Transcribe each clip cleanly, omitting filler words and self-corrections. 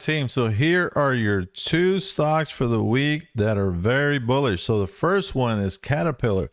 team. So here are your two stocks for the week that are very bullish. So the first one is Caterpillar.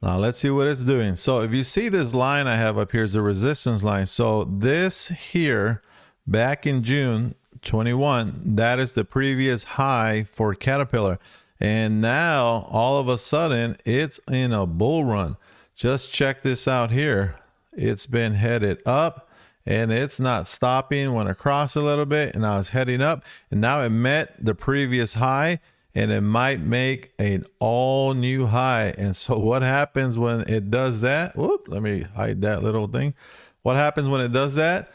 Now let's see what it's doing. So if you see this line I have up here is the resistance line. So this here back in June 21, that is the previous high for Caterpillar. And now all of a sudden it's in a bull run. Just check this out here. It's been headed up and it's not stopping. Went across a little bit and now it's heading up, and now it met the previous high and it might make an all new high. And so what happens when it does that? Whoop, let me hide that little thing. What happens when it does that?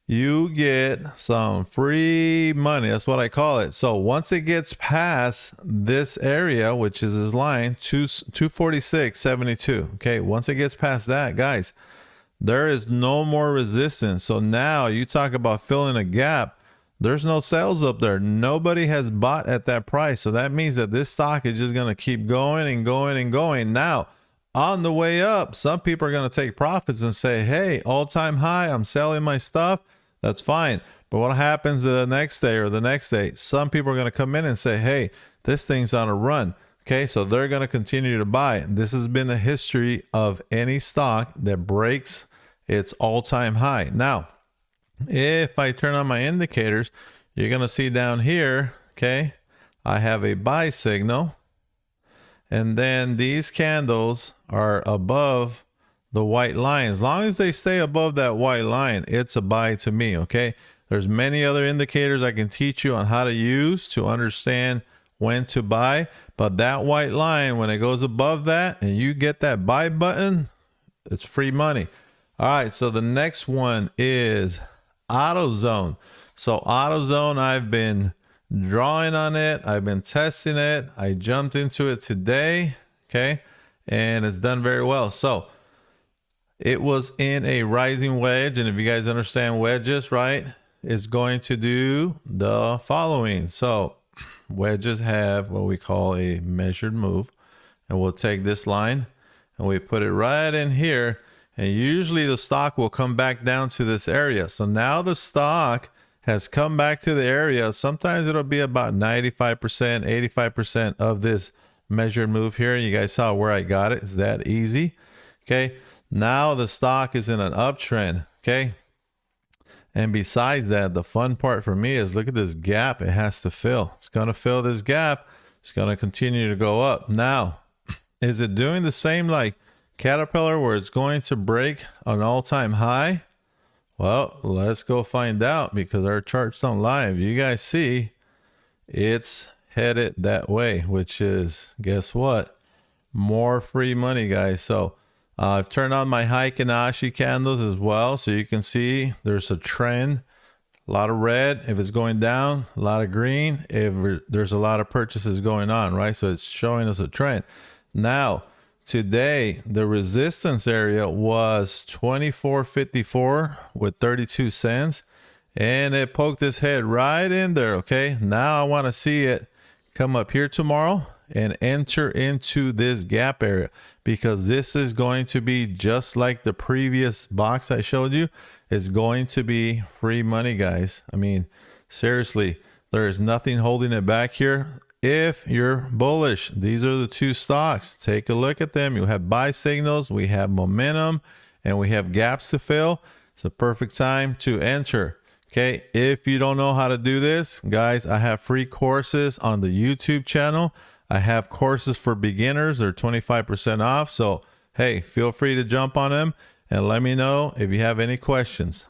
You get some free money. That's what I call it. So once it gets past this area, which is this line 246.72, okay, once it gets past that, guys, there is no more resistance. So now you talk about filling a gap. There's no sales up there. Nobody has bought at that price. So that means that this stock is just going to keep going and going and going. Now, on the way up, some people are going to take profits and say, hey, all-time high, I'm selling my stuff. That's fine. But what happens the next day or the next day? Some people are going to come in and say, hey, this thing's on a run. Okay, so they're going to continue to buy. This has been the history of any stock that breaks its all-time high. Now, if I turn on my indicators, you're going to see down here, okay, I have a buy signal. And then these candles are above the white line. As long as they stay above that white line, it's a buy to me, okay? There's many other indicators I can teach you on how to use to understand when to buy. But that white line, when it goes above that and you get that buy button, it's free money. All right, so the next one is AutoZone. So AutoZone, I've been drawing on it. I've been testing it. I jumped into it today, okay? And it's done very well. So it was in a rising wedge. And if you guys understand wedges, right, it's going to do the following. So wedges have what we call a measured move. And we'll take this line and we put it right in here. And usually the stock will come back down to this area. So now the stock has come back to the area. Sometimes it'll be about 95%, 85% of this measured move here. You guys saw where I got it. It's that easy. Okay. Now the stock is in an uptrend. Okay. And besides that, the fun part for me is look at this gap it has to fill. It's going to fill this gap. It's going to continue to go up. Now, is it doing the same like Caterpillar where it's going to break an all-time high? Well, let's go find out because our charts don't lie. If you guys see, it's headed that way, which is, guess what? More free money, guys. So I've turned on my Heiken Ashi candles as well. So you can see there's a trend, a lot of red. If it's going down, a lot of green. If there's a lot of purchases going on, right? So it's showing us a trend. Now, today, the resistance area was 24.54 with 32 cents. And it poked its head right in there, okay? Now I want to see it come up here tomorrow and enter into this gap area because this is going to be just like the previous box I showed you. It's going to be free money, guys. I mean, seriously, there is nothing holding it back here. If you're bullish, these are the two stocks. Take a look at them. You have buy signals, we have momentum, and we have gaps to fill. It's a perfect time to enter. Okay, if you don't know how to do this, guys, I have free courses on the YouTube channel. I have courses for beginners. They're 25% off. So, hey, feel free to jump on them and let me know if you have any questions.